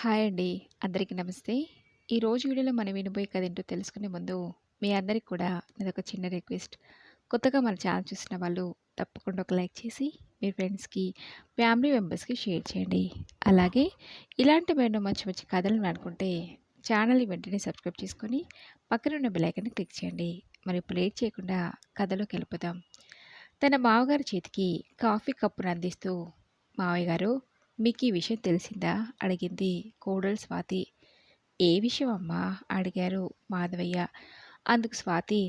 Hi అండి. అందరికీ నమస్తే. ఈరోజు వీడియోలో మనం వినబోయే కథ ఏంటో తెలుసుకునే ముందు మీ అందరికి కూడా నాదొక చిన్న రిక్వెస్ట్. కొత్తగా మన ఛానల్ చూసిన వాళ్ళు తప్పకుండా ఒక లైక్ చేసి మీ ఫ్రెండ్స్‌కి, ఫ్యామిలీ మెంబర్స్‌కి షేర్ చేయండి. అలాగే ఇలాంటి మరెన్నో మంచి మంచి కథలను అనుకుంటే ఛానల్‌ని వెంటనే సబ్స్క్రైబ్ చేసుకొని పక్కన ఉన్న బెల్ ఐకాన్‌ని క్లిక్ చేయండి. మరి ఇప్పుడు లేట్ చేయకుండా కథలోకి వెళ్ళిపోదాం. తన మామగారి చేతికి కాఫీ కప్పును అందిస్తూ మావయ్య గారు మీకీ విషయం తెలిసిందా? అడిగింది కోడలు స్వాతి. ఏ విషయం అమ్మా? అడిగారు మాధవయ్య. అందుకు స్వాతి,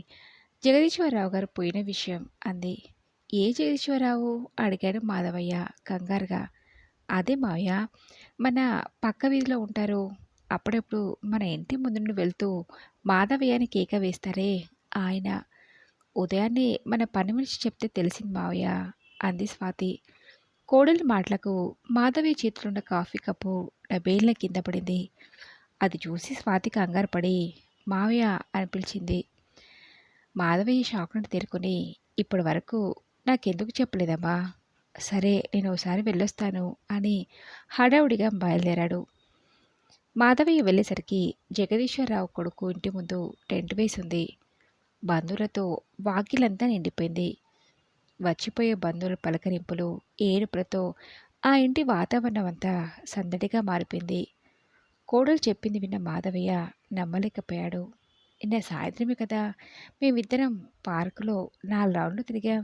జగదీశ్వరరావు గారు పోయిన విషయం అంది. ఏ జగదీశ్వరరావు? అడిగాడు మాధవయ్య కంగారుగా. అదే మావయ్య, మన పక్క వీధిలో ఉంటారు. అప్పుడప్పుడు మన ఇంటి ముందు నుండి వెళ్తూ మాధవయ్య అని కేక వేస్తారే ఆయన. ఉదయాన్నే మన పని మనిషి చెప్తే తెలిసింది మావయ్య అంది స్వాతి. కోడలి మాటలకు మాధవి చేతిలోన్న కాఫీ కప్పు డబేళ్ళ కింద పడింది. అది చూసి స్వాతి కంగారు పడి మావయ్య అని పిలిచింది. మాధవయ్య షాక్ నుండి తేరుకొని, ఇప్పటి వరకు నాకెందుకు చెప్పలేదమ్మా? సరే నేను ఒకసారి వెళ్ళొస్తాను అని హడావుడిగా బయలుదేరాడు. మాధవయ్య వెళ్ళేసరికి జగదీశ్వరరావు కొడుకు ఇంటి ముందు టెంట్ వేసింది. బంధువులతో వాకిలంతా నిండిపోయింది. వచ్చిపోయే బంధువుల పలకరింపులు, ఏడుపులతో ఆ ఇంటి వాతావరణం అంతా సందడిగా మారిపోయింది. కోడలు చెప్పింది విన్న మాధవయ్య నమ్మలేకపోయాడు. నిన్న సాయంత్రమే కదా మేమిద్దరం పార్కులో 4 రౌండ్లు తిరిగాం.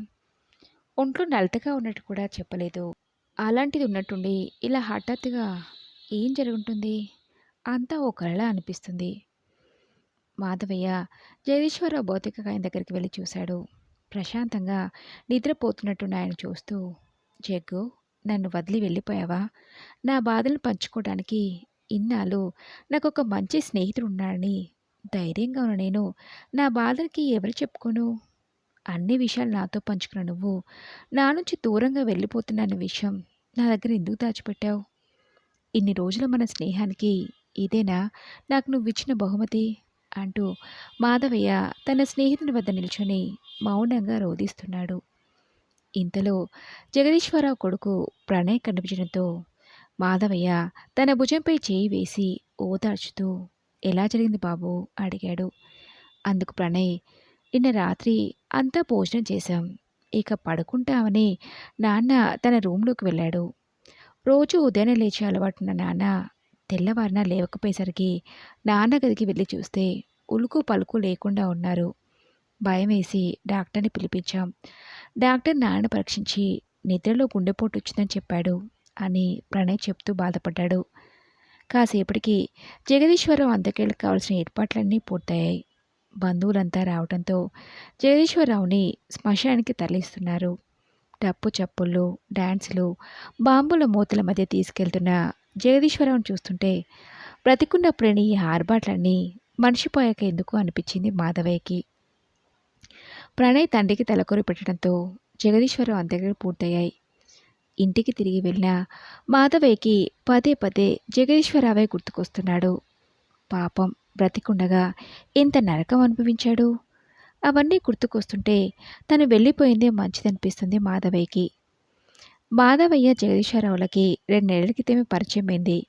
ఒంట్లో నలతగా ఉన్నట్టు కూడా చెప్పలేదు. అలాంటిది ఉన్నట్టుండి ఇలా హఠాత్తుగా ఏం జరుగుంటుంది? అంతా ఓ కలలా అనిపిస్తుంది. మాధవయ్య జగదీశ్వరరావు భౌతికకాయం దగ్గరికి వెళ్ళి చూశాడు. ప్రశాంతంగా నిద్రపోతున్నట్టున్న ఆయన చూస్తూ, జగ్గు, నన్ను వదిలి వెళ్ళిపోయావా? నా బాధలు పంచుకోవడానికి ఇన్నాళ్ళు నాకొక మంచి స్నేహితుడు ఉన్నాడని ధైర్యంగా ఉన్న నేను నా బాధలకి ఎవరు చెప్పుకోను? అన్ని విషయాలు నాతో పంచుకున్న నువ్వు నా నుంచి దూరంగా వెళ్ళిపోతున్న విషయం నా దగ్గర ఎందుకు దాచిపెట్టావు? ఇన్ని రోజుల మన స్నేహానికి ఇదేనా నాకు నువ్విచ్చిన బహుమతి? అంటూ మాధవయ్య తన స్నేహితుని వద్ద నిల్చొని మౌనంగా రోదిస్తున్నాడు. ఇంతలో జగదీశ్వరరావు కొడుకు ప్రణయ్ కనిపించడంతో మాధవయ్య తన భుజంపై చేయి వేసి ఓదార్చుతూ, ఎలా జరిగింది బాబు? అడిగాడు. అందుకు ప్రణయ్, నిన్న రాత్రి అంతా భోజనం చేశాం. ఇక పడుకుంటామని నాన్న తన రూంలోకి వెళ్ళాడు. రోజు ఉదయాన్నే లేచే అలవాటున్న నాన్న తెల్లవారినా లేవకపోయేసరికి నాన్న గదికి వెళ్ళి చూస్తే ఉలుకు పలుకు లేకుండా ఉన్నారు. భయమేసి డాక్టర్ని పిలిపించాం. డాక్టర్ నాన్న పరీక్షించి నిద్రలో గుండెపోటు వచ్చిందని చెప్పాడు అని ప్రణయ్ చెప్తూ బాధపడ్డాడు. కాసేపటికి జగదీశ్వరరావు అంత్యక్రియలకు కావాల్సిన ఏర్పాట్లన్నీ పూర్తయ్యాయి. బంధువులంతా రావడంతో జగదీశ్వరరావుని శ్మశానానికి తరలిస్తున్నారు. డప్పు చప్పుళ్ళు, డాన్సులు, బాంబుల మూతల మధ్య తీసుకెళ్తున్న జగదీశ్వరరావును చూస్తుంటే బ్రతికున్నప్పుడని ఈ ఆర్భాట్లన్నీ మనిషిపోయాక ఎందుకు అనిపించింది మాధవయ్యకి. ప్రణయ్ తండ్రికి తలకొరి పెట్టడంతో జగదీశ్వరరావు అంత్యక్రియలు పూర్తయ్యాయి. ఇంటికి తిరిగి వెళ్ళిన మాధవయ్యకి పదే పదే జగదీశ్వరరావే గుర్తుకొస్తున్నాడు. పాపం, బ్రతికుండగా ఎంత నరకం అనుభవించాడు. అవన్నీ గుర్తుకొస్తుంటే తను వెళ్ళిపోయిందే మంచిదనిపిస్తుంది మాధవయ్యకి. మాధవయ్య జగదీశ్వరరావులకి 2 నెలల క్రితమే పరిచయమైంది.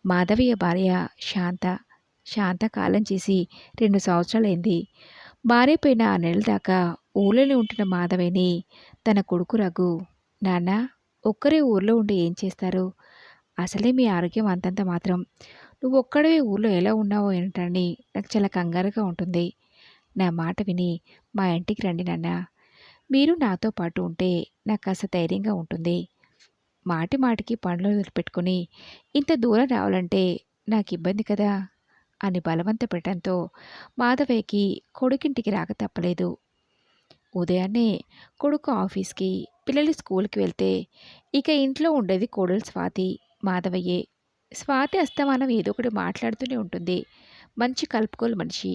మాధవయ్య భార్య శాంత. శాంత కాలం చేసి 2 సంవత్సరాలైంది. భార్య పోయిన 6 నెలల దాకా ఊళ్ళోనే ఉంటున్న మాధవయ్యని తన కొడుకు రఘు, నాన్న, ఒక్కరే ఊర్లో ఉండి ఏం చేస్తారు? అసలే మీ ఆరోగ్యం అంతంత మాత్రం. నువ్వు ఒక్కడవే ఊర్లో ఎలా ఉన్నావో ఏంటని నాకు చాలా కంగారుగా ఉంటుంది. నా మాట విని మా ఇంటికి రండి నాన్న. మీరు నాతో పాటు ఉంటే నాకు కాస్త ధైర్యంగా ఉంటుంది. మాటి మాటికి పనులు వదిలిపెట్టుకుని ఇంత దూరం రావాలంటే నాకు ఇబ్బంది కదా అని బలవంత పెట్టడంతో మాధవయ్యకి కొడుకింటికి రాక తప్పలేదు. ఉదయాన్నే కొడుకు ఆఫీస్కి, పిల్లలు స్కూల్కి వెళ్తే ఇక ఇంట్లో ఉండేది కోడలు స్వాతి, మాధవయ్యే. స్వాతి అస్తమానం ఏదో ఒకటి మాట్లాడుతూనే ఉంటుంది. మంచి కలుపుకోలు మనిషి.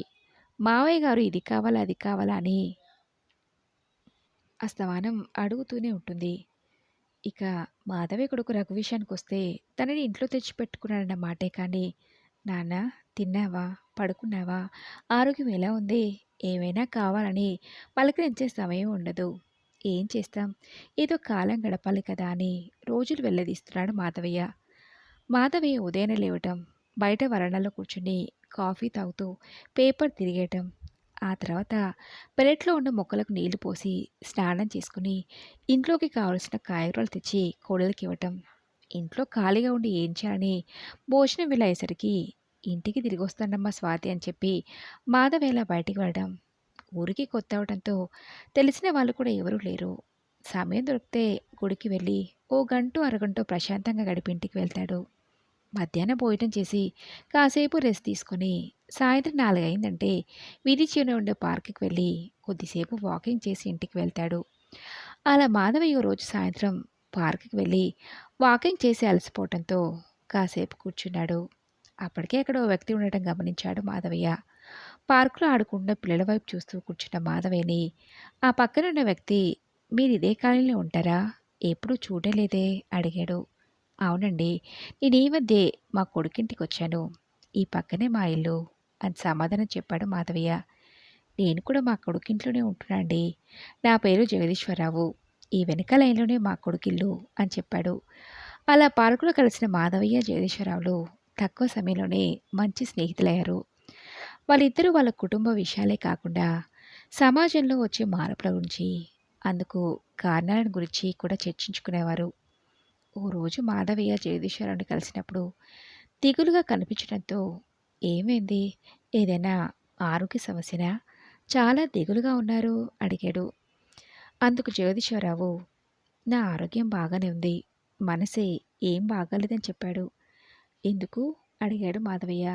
మావయ్య గారు ఇది కావాలా అది కావాలా అని అస్తమానం అడుగుతూనే ఉంటుంది. ఇక మాధవయ్య కొడుకు రఘు విషయానికొస్తే తనని ఇంట్లో తెచ్చిపెట్టుకున్నాడన్న మాటే కానీ, నాన్న, తిన్నావా? పడుకున్నావా? ఆరోగ్యం ఎలా ఉంది? ఏమైనా కావాలని పలకరించే సమయం ఉండదు. ఏం చేస్తాం? ఏదో కాలం గడపాలి కదా అని రోజులు వెళ్ళదీస్తున్నాడు మాధవయ్య. మాధవయ్య ఉదయాన్నే లేవటం, బయట వరండాలో కూర్చుని కాఫీ తాగుతూ పేపర్ తిరిగేయటం, ఆ తర్వాత పెరట్లో ఉన్న మొక్కలకు నీళ్లు పోసి స్నానం చేసుకుని ఇంట్లోకి కావలసిన కాయగూరలు తెచ్చి కోడలికి ఇవ్వటం, ఇంట్లో ఖాళీగా ఉండి ఏం చేయాలని భోజనం వేళ అయ్యేసరికి ఇంటికి తిరిగి వస్తానమ్మా స్వాతి అని చెప్పి మాధవేళ బయటికి వెళ్ళడం. ఊరికి కొత్త అవడంతో తెలిసిన వాళ్ళు కూడా ఎవరూ లేరు. సమయం దొరికితే గుడికి వెళ్ళి ఓ గంటో అరగంటో ప్రశాంతంగా గడిపి ఇంటికి వెళ్తాడు. మధ్యాహ్నం భోజనం చేసి కాసేపు రెస్ట్ తీసుకొని సాయంత్రం 4 అయిందంటే వీధి చివరన ఉండే పార్కుకి వెళ్ళి కొద్దిసేపు వాకింగ్ చేసి ఇంటికి వెళ్తాడు. అలా మాధవయ్య ఓ రోజు సాయంత్రం పార్కుకి వెళ్ళి వాకింగ్ చేసి అలసిపోవటంతో కాసేపు కూర్చున్నాడు. అప్పటికే అక్కడ ఓ వ్యక్తి ఉండటం గమనించాడు మాధవయ్య. పార్కులో ఆడుకుంటున్న పిల్లల వైపు చూస్తూ కూర్చున్న మాధవయ్యని ఆ పక్కనున్న వ్యక్తి, మీరు ఇదే కాలనీలో ఉంటారా? ఎప్పుడూ చూడలేదే అడిగాడు. అవునండి, నేను ఈ మధ్యే మా కొడుకింటికి వచ్చాను. ఈ పక్కనే మా ఇల్లు అని సమాధానం చెప్పాడు మాధవయ్య. నేను కూడా మా కొడుకింట్లోనే ఉంటున్నాండి. నా పేరు జగదీశ్వరరావు. ఈ వెనక లైన్లోనే మా కొడుకిల్లు అని చెప్పాడు. అలా పార్కులో కలిసిన మాధవయ్య, జగదీశ్వరరావులు తక్కువ సమయంలోనే మంచి స్నేహితులయ్యారు. వాళ్ళిద్దరూ వాళ్ళ కుటుంబ విషయాలే కాకుండా సమాజంలో వచ్చే మార్పుల గురించి, అందుకు కారణాలను గురించి కూడా చర్చించుకునేవారు. ఓ రోజు మాధవయ్య జగదీశ్వరరావుని కలిసినప్పుడు దిగులుగా కనిపించడంతో, ఏమైంది? ఏదైనా ఆరోగ్య సమస్యనా? చాలా దిగులుగా ఉన్నారు అడిగాడు. అందుకు జగదీశ్వరరావు, నా ఆరోగ్యం బాగానే ఉంది. మనసే ఏం బాగాలేదని చెప్పాడు. ఎందుకు అడిగాడు మాధవయ్య.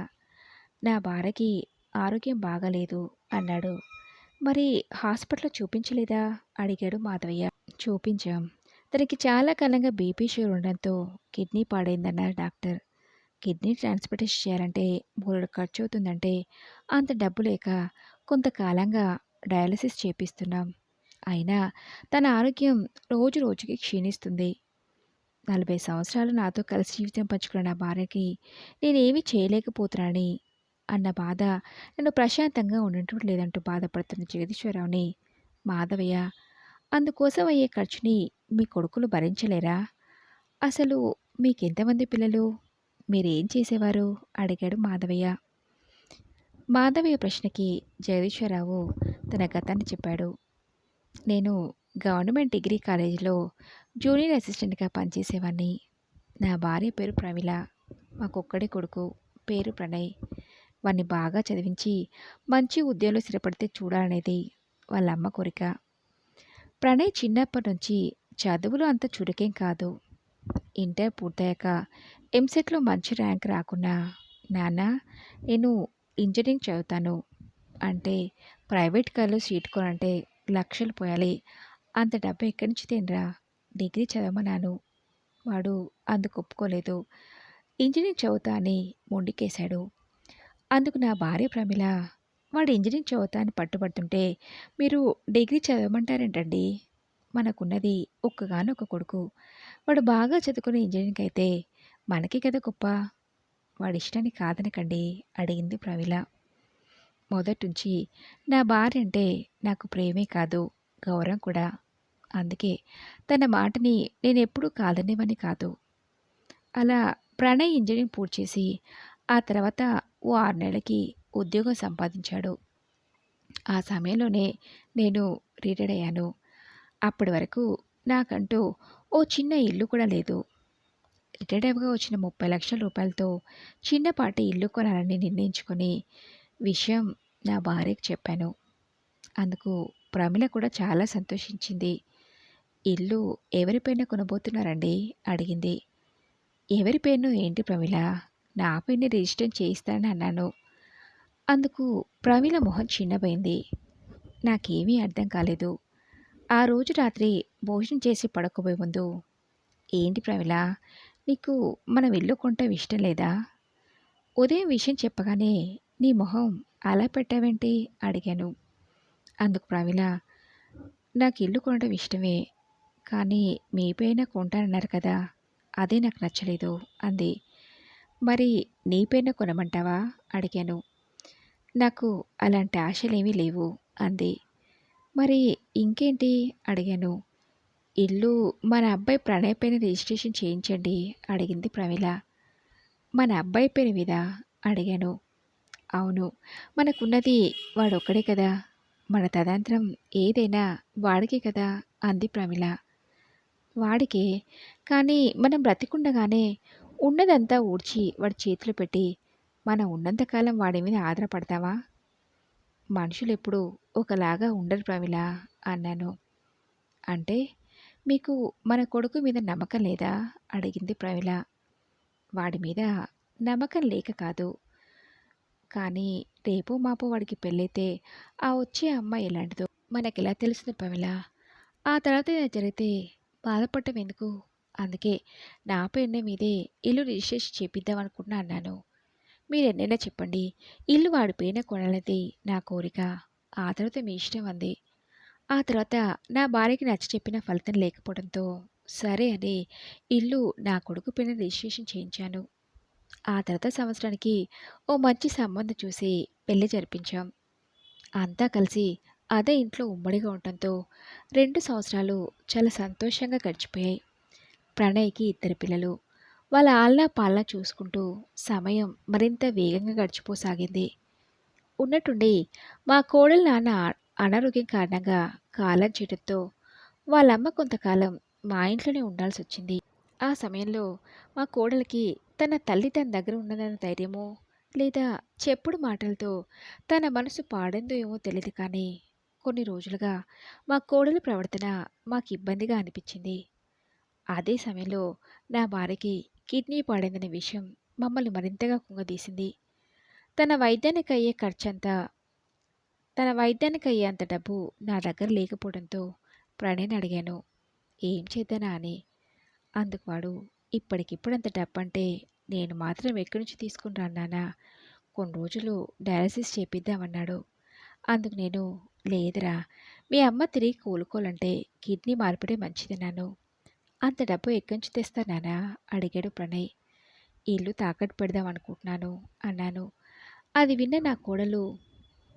నా భార్యకి ఆరోగ్యం బాగాలేదు అన్నాడు. మరి హాస్పిటల్లో చూపించలేదా అడిగాడు మాధవయ్య. చూపించాం. తనకి చాలా కాలంగా బీపీ షుగర్ ఉండడంతో కిడ్నీ పాడైందన్నారు డాక్టర్. కిడ్నీ ట్రాన్స్ప్లాంటేషన్ చేయాలంటే బోలెడు ఖర్చు అవుతుందంటే అంత డబ్బు లేక కొంతకాలంగా డయాలసిస్ చేపిస్తున్నాం. అయినా తన ఆరోగ్యం రోజు రోజుకి క్షీణిస్తుంది. 40 సంవత్సరాలు నాతో కలిసి జీవితం పంచుకున్న నా భార్యకి నేనేమీ చేయలేకపోతున్నానని అన్న బాధ నన్ను ప్రశాంతంగా ఉండటం బాధపడుతున్న జగదీశ్వరరావుని మాధవయ్య, అందుకోసం అయ్యే ఖర్చుని మీ కొడుకులు భరించలేరా? అసలు మీకెంతమంది పిల్లలు? మీరేం చేసేవారు అడిగాడు మాధవయ్య. మాధవయ్య ప్రశ్నకి జగదీశ్వరరావు తన గతాన్ని చెప్పాడు. నేను గవర్నమెంట్ డిగ్రీ కాలేజీలో జూనియర్ అసిస్టెంట్గా పనిచేసేవాడిని. నా భార్య పేరు ప్రమిళ. మాకొక్కడే కొడుకు, పేరు ప్రణయ్. వాణ్ణి బాగా చదివించి మంచి ఉద్యోగంలో స్థిరపడితే చూడాలనేది వాళ్ళ అమ్మ కోరిక. ప్రణయ్ చిన్నప్పటి నుంచి చదువులో అంత చురుకేం కాదు. ఇంటర్ పూర్తయ్యాక ఎంసెట్లో మంచి ర్యాంక్ రాకున్నా, నాన్న నేను ఇంజనీరింగ్ చదువుతాను అంటే, ప్రైవేట్ కాలేజీలో సీట్ కొనంటే లక్షలు పోయాలి. అంత డబ్బు ఎక్కడి నుంచి తేనరా? డిగ్రీ చదవమన్నాను. వాడు అందుకు ఒప్పుకోలేదు. ఇంజనీరింగ్ చదువుతా అని మొండికేశాడు. అందుకు నా భార్య ప్రమిళ, వాడు ఇంజనీరింగ్ చదువుతా అని పట్టుబడుతుంటే మీరు డిగ్రీ చదవమంటారేంటండి? మనకున్నది ఒక్కగానొక్క కొడుకు. వాడు బాగా చదువుకుని ఇంజనీరింగ్ అయితే మనకి కదా గొప్ప. వాడి ఇష్టాన్ని కాదనకండి అడిగింది ప్రమిళ. మొదట్నుంచి నా భార్య అంటే నాకు ప్రేమే కాదు, గౌరవం కూడా. అందుకే తన మాటని నేనెప్పుడూ కాదనేవని కాదు. అలా ప్రణయ్ ఇంజనీరింగ్ పూర్తి చేసి ఆ తర్వాత ఓ 6 నెలలకి ఉద్యోగం సంపాదించాడు. ఆ సమయంలోనే నేను రిటైర్డ్ అయ్యాను. అప్పటి వరకు నాకంటూ ఓ చిన్న ఇల్లు కూడా లేదు. రిటైర్డ్ అవ్వగా వచ్చిన 30 లక్షల రూపాయలతో చిన్నపాటి ఇల్లు కొనాలని నిర్ణయించుకొని విషయం నా భార్యకి చెప్పాను. అందుకు ప్రమిళ కూడా చాలా సంతోషించింది. ఇల్లు ఎవరి పేరున కొనబోతున్నారండి అడిగింది. ఎవరి పేరును ఏంటి ప్రమిళ? నా పేరుని రిజిస్టర్ చేయిస్తానని అన్నాను. అందుకు ప్రమిళ మొహం చిన్నబోయింది. నాకేమీ అర్థం కాలేదు. ఆ రోజు రాత్రి భోజనం చేసి పడుకోబోయే ముందు, ఏంటి ప్రమిళ, నీకు మనం ఇల్లు కొంటాం ఇష్టం లేదా? ఉదయం విషయం చెప్పగానే నీ మొహం అలా పెట్టావేంటి అడిగాను. అందుకు ప్రమిళ, నాకు ఇల్లు కొనడం ఇష్టమే, కానీ మీ పేరున కొంటానన్నారు కదా, అదే నాకు నచ్చలేదు అంది. మరి నీ పేరున కొనమంటావా అడిగాను. నాకు అలాంటి ఆశలేమీ లేవు అంది. మరి ఇంకేంటి అడిగాను. ఇల్లు మన అబ్బాయి ప్రణయ్ పైన రిజిస్ట్రేషన్ చేయించండి అడిగింది ప్రమిళ. మన అబ్బాయి పేరు మీద అడిగాను. అవును. మనకున్నది వాడొక్కడే కదా! మన తదనంతరం ఏదైనా వాడికే కదా! అంది ప్రమిళ. వాడికే. కానీ మనం బ్రతికుండగానే ఉన్నదంతా ఊడ్చి వాడి చేతిలో పెట్టి, మనం ఉన్నంత కాలం వాడి మీద ఆధారపడతామా? మనుషులెప్పుడూ ఒకలాగా ఉండరు ప్రమిళ అన్నాను. అంటే మీకు మన కొడుకు మీద నమ్మకం లేదా? అడిగింది ప్రమిళ. వాడి మీద నమ్మకం లేక కాదు. కానీ రేపో మాపో వాడికి పెళ్ళైతే ఆ వచ్చే అమ్మాయి ఎలాంటిదో మనకెలా తెలుస్తుంది ప్రమిళ? ఆ తర్వాత ఏదైనా జరిగితే బాధపడటం ఎందుకు? అందుకే నా పేరున మీదే ఇల్లు రిజిస్ట్రేషన్ చేపిద్దాం అనుకుంటున్నా అన్నాను. మీరెన్నైనా చెప్పండి. ఇల్లు వాడి పేరున కొనాలన్నది నా కోరిక. ఆ తర్వాత మీ ఇష్టం అంది. ఆ తర్వాత నా భార్యకి నచ్చచెప్పిన ఫలితం లేకపోవడంతో సరే అని ఇల్లు నా కొడుకు పేరున రిజిస్ట్రేషన్ చేయించాను. ఆ తర్వాత సంవత్సరానికి ఓ మంచి సంబంధం చూసి పెళ్లి జరిపించాం. అంతా కలిసి అదే ఇంట్లో ఉమ్మడిగా ఉండటంతో 2 సంవత్సరాలు చాలా సంతోషంగా గడిచిపోయాయి. ప్రణయ్‌కి ఇద్దరు పిల్లలు. వాళ్ళ ఆలనా పాలనా చూసుకుంటూ సమయం మరింత వేగంగా గడిచిపోసాగింది. ఉన్నట్టుండి మా కోడలు నాన్న అనారోగ్యం కారణంగా కాలం చేయడంతో వాళ్ళమ్మ కొంతకాలం మా ఇంట్లోనే ఉండాల్సొచ్చింది. ఆ సమయంలో మా కోడలికి తన తల్లి తన దగ్గర ఉన్నదన్న ధైర్యమో, లేదా చెప్పుడు మాటలతో తన మనసు పాడిందో ఏమో తెలీదు కానీ, కొన్ని రోజులుగా మా కోడలి ప్రవర్తన మాకిబ్బందిగా అనిపించింది. అదే సమయంలో నా భార్యకి కిడ్నీ పాడైందనే విషయం మమ్మల్ని మరింతగా కుంగదీసింది. తన వైద్యానికయ్యే ఖర్చంతా తన వైద్యానికయ్యేంత డబ్బు నా దగ్గర లేకపోవడంతో ప్రణయ్‌ని అడిగాను. ఏం చేద్దానా అని. అందుకు వాడు, ఇప్పటికిప్పుడు అంత డబ్బంటే నేను మాత్రం ఎక్కడి నుంచి తీసుకొని రాను నాన్నా. కొన్ని రోజులు డయాలసిస్ చేపిద్దామన్నాడు. అందుకు నేను, లేదురా, మీ అమ్మ తిరిగి కోలుకోవాలంటే కిడ్నీ మార్పిడే మంచిదన్నాను. అంత డబ్బు ఎక్కడి నుంచి తెస్తా నాన్నా అడిగాడు ప్రణయ్. ఇల్లు తాకట్టు పెడదాం అనుకుంటున్నాను అన్నాను. అది విన్న నా కోడలు,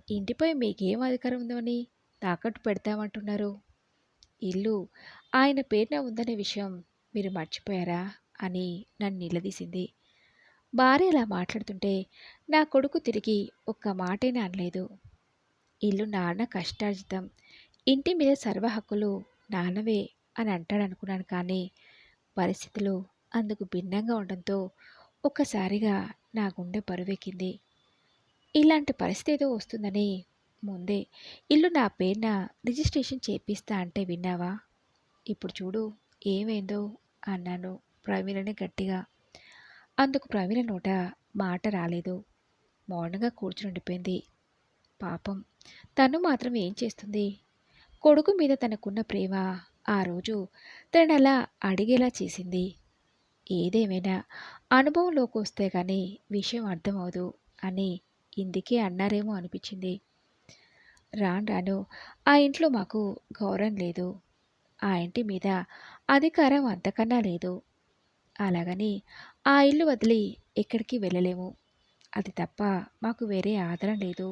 ఇంటిపై మీకేం అధికారం ఉందని తాకట్టు పెడతామంటున్నారు? ఇల్లు ఆయన పేరున ఉందనే విషయం మీరు మర్చిపోయారా అని నన్ను నిలదీసింది. భార్య అలా మాట్లాడుతుంటే నా కొడుకు తిరిగి ఒక్క మాటైనా అనలేదు. ఇల్లు నాన్న కష్టార్జితం, ఇంటి మీద సర్వ హక్కులు నాన్నవే అని అంటాడనుకున్నాను కానీ పరిస్థితులు అందుకు భిన్నంగా ఉండడంతో ఒక్కసారిగా నా గుండె బరువెక్కింది. ఇలాంటి పరిస్థితి ఏదో వస్తుందని ముందే ఇల్లు నా పేరున రిజిస్ట్రేషన్ చేపిస్తా అంటే విన్నావా? ఇప్పుడు చూడు ఏమైందో అన్నాను ప్రమీలని గట్టిగా. అందుకు ప్రమీల నోట మాట రాలేదు. మౌనంగా కూర్చుండిపోయింది. పాపం తను మాత్రం ఏం చేస్తుంది? కొడుకు మీద తనకున్న ప్రేమ ఆ రోజు తనలా అడిగేలా చేసింది. ఏదేమైనా అనుభవంలోకి వస్తే కానీ విషయం అర్థమవదు అని ఇందుకే అన్నారేమో అనిపించింది. రాను రాను ఆ ఇంట్లో మాకు గౌరవం లేదు. ఆ ఇంటి మీద అధికారం అంతకన్నా లేదు. అలాగని ఆ ఇల్లు వదిలి ఎక్కడికి వెళ్ళలేము. అది తప్ప మాకు వేరే ఆధారం లేదు.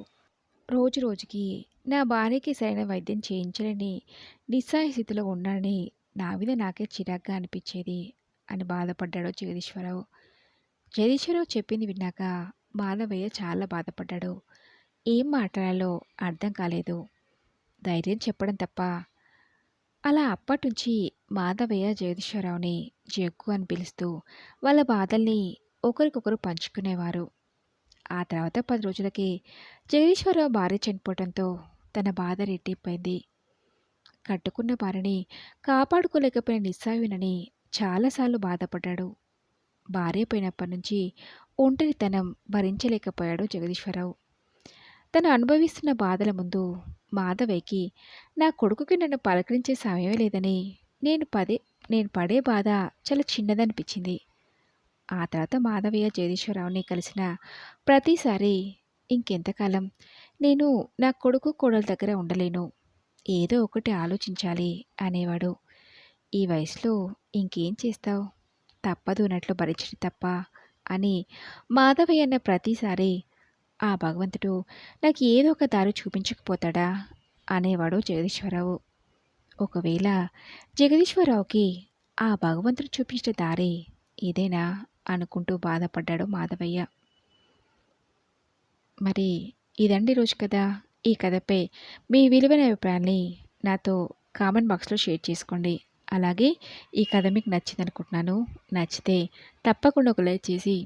రోజు రోజుకి నా భార్యకి సరైన వైద్యం చేయించలేని నిస్సహాయ స్థితిలో ఉన్నానని నా మీద నాకే చిరాగ్గా అనిపించేది అని బాధపడ్డాడు జగదీశ్వరరావు. జగదీశ్వరరావు చెప్పింది విన్నాక మాధవయ్య చాలా బాధపడ్డాడు. ఏం మాట్లాడాలో అర్థం కాలేదు. ధైర్యం చెప్పడం తప్ప. అలా అప్పటినుంచి మాధవయ్య జగదీశ్వరరావుని జగ్గు అని పిలుస్తూ వాళ్ళ బాధల్ని ఒకరికొకరు పంచుకునేవారు. ఆ తర్వాత 10 రోజులకి జగదీశ్వరరావు భార్య చనిపోవడంతో తన బాధ రెట్టింపైంది. కట్టుకున్న భార్యని కాపాడుకోలేకపోయిన నిస్సహాయునని చాలాసార్లు బాధపడ్డాడు. భార్య పోయినప్పటి నుంచి ఒంటరితనం భరించలేకపోయాడు జగదీశ్వరరావు. తను అనుభవిస్తున్న బాధల ముందు మాధవయ్యకి నా కొడుకుకి నన్ను పలకరించే సమయమే లేదని నేను పడే బాధ చాలా చిన్నదనిపించింది. ఆ తర్వాత మాధవయ్య జగదీశ్వరరావుని కలిసిన ప్రతిసారి ఇంకెంతకాలం నేను నా కొడుకు కోడల దగ్గర ఉండలేను, ఏదో ఒకటి ఆలోచించాలి అనేవాడు. ఈ వయసులో ఇంకేం చేస్తావు, తప్పదు అన్నట్లు భరించడం తప్ప అని మాధవయ్య అన్న ప్రతిసారి ఆ భగవంతుడు నాకు ఏదో ఒక దారి చూపించకపోతాడా అనేవాడు జగదీశ్వరరావు. ఒకవేళ జగదీశ్వరరావుకి ఆ భగవంతుడు చూపించిన దారి ఇదేనా అనుకుంటూ బాధపడ్డాడు మాధవయ్య. మరి ఇదండి రోజు కథ. ఈ కథపై మీ విలువైన అభిప్రాయాన్ని నాతో కామెంట్ బాక్స్‌లో షేర్ చేసుకోండి. అలాగే ఈ కథ మీకు నచ్చిందనుకుంటున్నాను. నచ్చితే తప్పకుండా ఒక లైక్ చేసి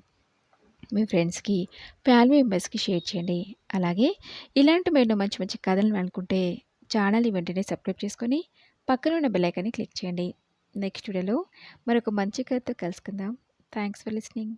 మీ ఫ్రెండ్స్‌కి, ఫ్యామిలీ మెంబర్స్‌కి షేర్ చేయండి. అలాగే ఇలాంటి మరెన్నో మంచి మంచి కథలు అనుకుంటే ఛానల్‌ని వెంటనే సబ్స్క్రైబ్ చేసుకొని పక్కన ఉన్న బెల్ ఐకాన్‌ని క్లిక్ చేయండి. నెక్స్ట్ వీడియోలో మరొక మంచి కథతో కలుసుకుందాం. Thanks for listening.